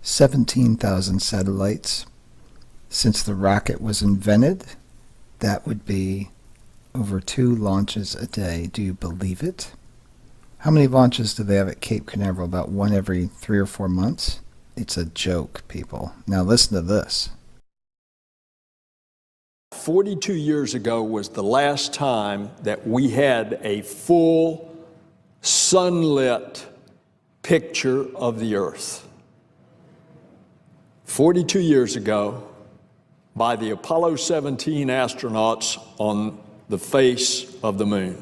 17,000 satellites. Since the rocket was invented, that would be over 2 launches a day. Do you believe it? How many launches do they have at Cape Canaveral? About one every 3 or 4 months? It's a joke, people. Now listen to this. 42 years ago was the last time that we had a full sunlit picture of the Earth. 42 years ago, by the Apollo 17 astronauts on the face of the moon.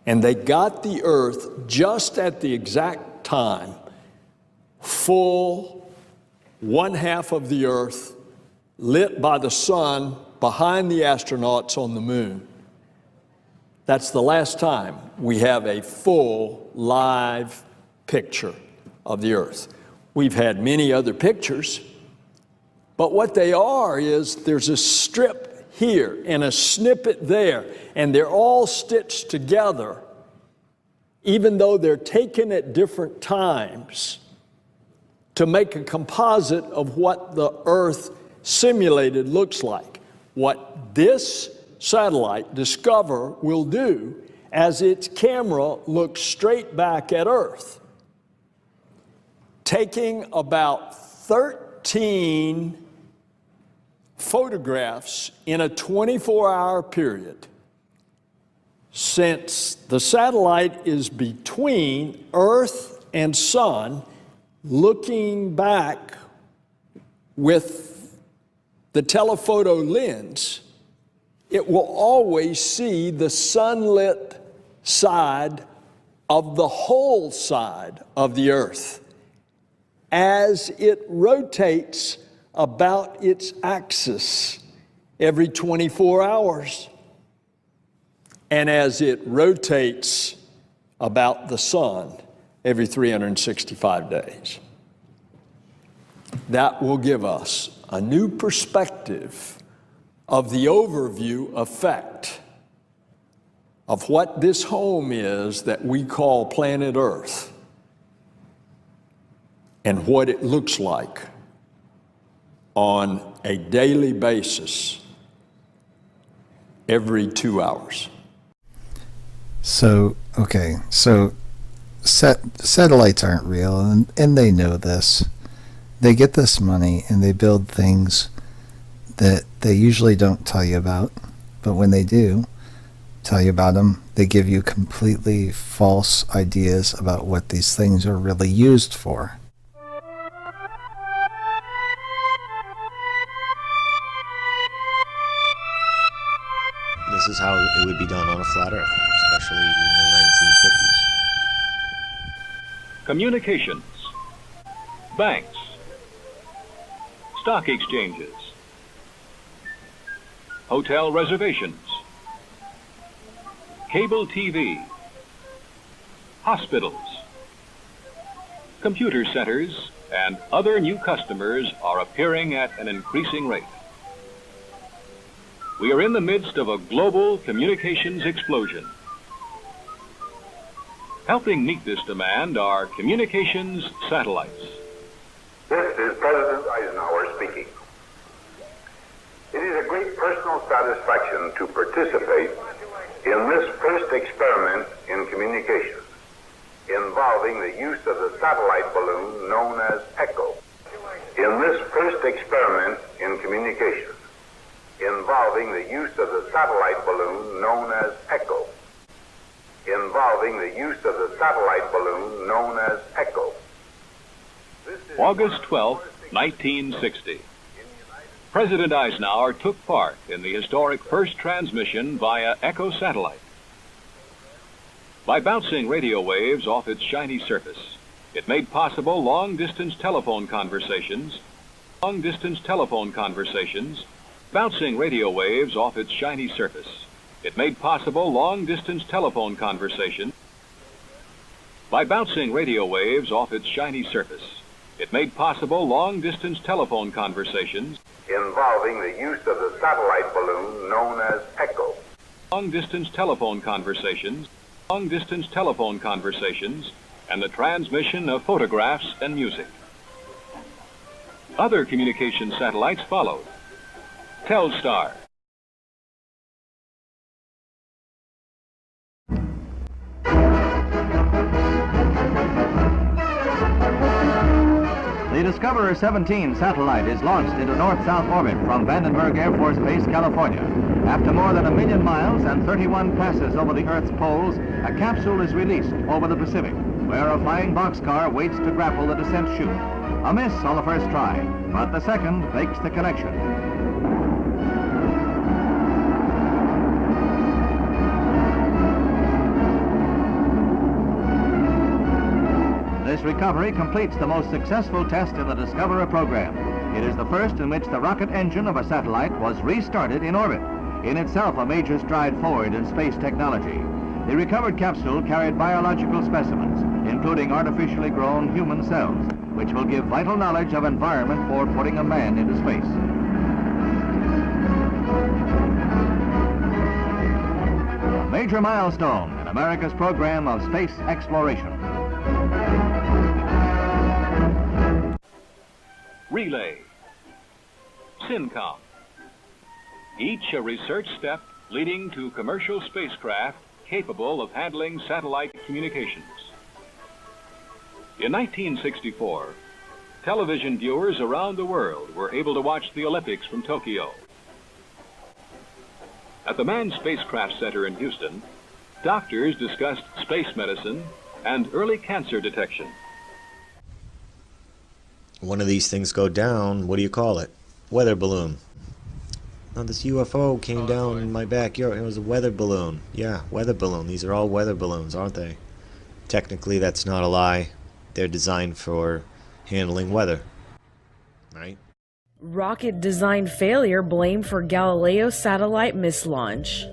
And they got the Earth just at the exact time, full, one half of the Earth lit by the sun behind the astronauts on the moon. That's the last time we have a full live picture of the Earth. We've had many other pictures, but what they are is there's a strip here and a snippet there, and they're all stitched together, even though they're taken at different times to make a composite of what the Earth simulated looks like. What this satellite, Discover, will do as its camera looks straight back at Earth, taking about 13 photographs in a 24-hour period. Since the satellite is between Earth and Sun, looking back with the telephoto lens, it will always see the sunlit side of the whole side of the Earth as it rotates about its axis every 24 hours and as it rotates about the sun every 365 days. That will give us a new perspective of the overview effect of what this home is that we call planet Earth and what it looks like on a daily basis every 2 hours. So satellites aren't real, and they know this. They get this money and they build things that they usually don't tell you about, but when they do tell you about them, they give you completely false ideas about what these things are really used for. This is how it would be done on a flat Earth, especially in the 1950s. Communications, banks, stock exchanges, hotel reservations, cable TV, hospitals, computer centers, and other new customers are appearing at an increasing rate. We are in the midst of a global communications explosion. Helping meet this demand are communications satellites. This is President Eisenhower speaking. It is a great personal satisfaction to participate in this first experiment in communications involving the use of the satellite balloon known as ECHO. In this first experiment in communications involving the use of the satellite balloon known as ECHO. Involving the use of the satellite balloon known as ECHO. August 12, 1960. President Eisenhower took part in the historic first transmission via ECHO satellite. By bouncing radio waves off its shiny surface, it made possible long-distance telephone conversations. Bouncing radio waves off its shiny surface, it made possible long-distance telephone conversation. By bouncing radio waves off its shiny surface, it made possible long-distance telephone conversations. Involving the use of the satellite balloon known as ECHO. Long-distance telephone conversations, and the transmission of photographs and music. Other communication satellites followed. Telstar, The Discoverer 17 satellite is launched into north-south orbit from Vandenberg Air Force Base, California. After more than 1 million miles and 31 passes over the Earth's poles, a capsule is released over the Pacific, where a flying boxcar waits to grapple the descent chute. A miss on the first try, but the second makes the connection. This recovery completes the most successful test in the Discoverer program. It is the first in which the rocket engine of a satellite was restarted in orbit, in itself a major stride forward in space technology. The recovered capsule carried biological specimens, including artificially grown human cells, which will give vital knowledge of environment for putting a man into space. A major milestone in America's program of space exploration. Relay, SYNCOM. Each a research step leading to commercial spacecraft capable of handling satellite communications. In 1964, television viewers around the world were able to watch the Olympics from Tokyo. At the Manned Spacecraft Center in Houston, doctors discussed space medicine and early cancer detection. One of these things go down, what do you call it? Weather balloon. Now this UFO came down in my backyard. It was a weather balloon. Yeah, weather balloon. These are all weather balloons, aren't they? Technically, that's not a lie. They're designed for handling weather. Right? Rocket design failure blamed for Galileo satellite mislaunch.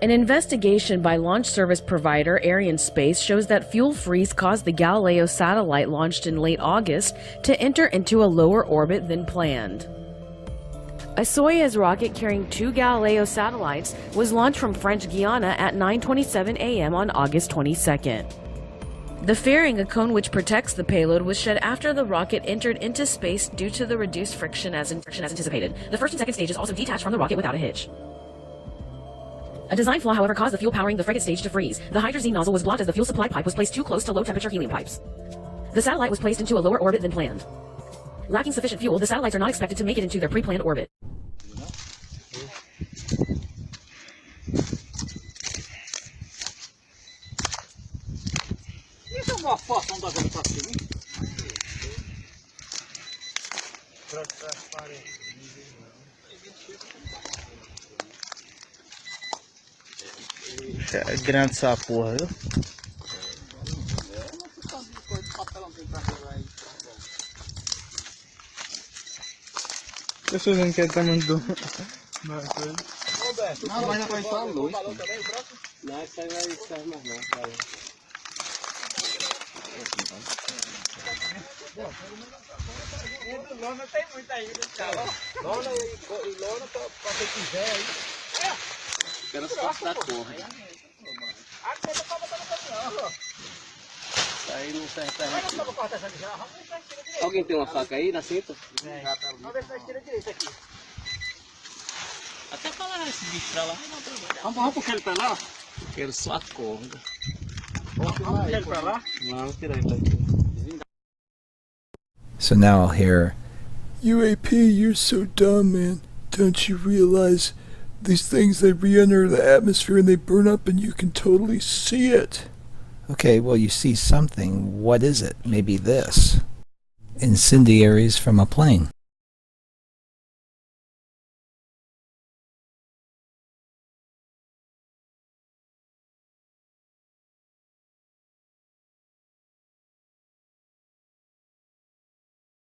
An investigation by launch service provider Arianespace shows that fuel freeze caused the Galileo satellite launched in late August to enter into a lower orbit than planned. A Soyuz rocket carrying 2 Galileo satellites was launched from French Guiana at 9:27 a.m. on August 22nd. The fairing, a cone which protects the payload, was shed after the rocket entered into space due to the reduced friction as anticipated. The first and second stages also detached from the rocket without a hitch. A design flaw, however, caused the fuel powering the frigate stage to freeze. The hydrazine nozzle was blocked as the fuel supply pipe was placed too close to low-temperature helium pipes. The satellite was placed into a lower orbit than planned. Lacking sufficient fuel, the satellites are not expected to make it into their pre-planned orbit. É grande essa porra, viu? Eu sou dizendo que ele tá mandando. Não, mas não vai só a luz. Não, isso aí vai sair mais não, cara. Lona tem muita aí, cara. Lona e lona pra quem quiser aí. Quero só da porra. Isso aí não serve pra gente. Alguém tem uma faca aí na cinta? Vamos ver se nós tira direito aqui. Até falar esse bicho pra lá. Vamos puxar ele pra lá? Quero só a corda. Vamos puxar ele pra lá? Não, tira ele daqui. So now I'll hear, UAP, you're so dumb, man. Don't you realize these things, they re-enter the atmosphere and they burn up and you can totally see it? Okay, well, you see something. What is it? Maybe this. Incendiaries from a plane.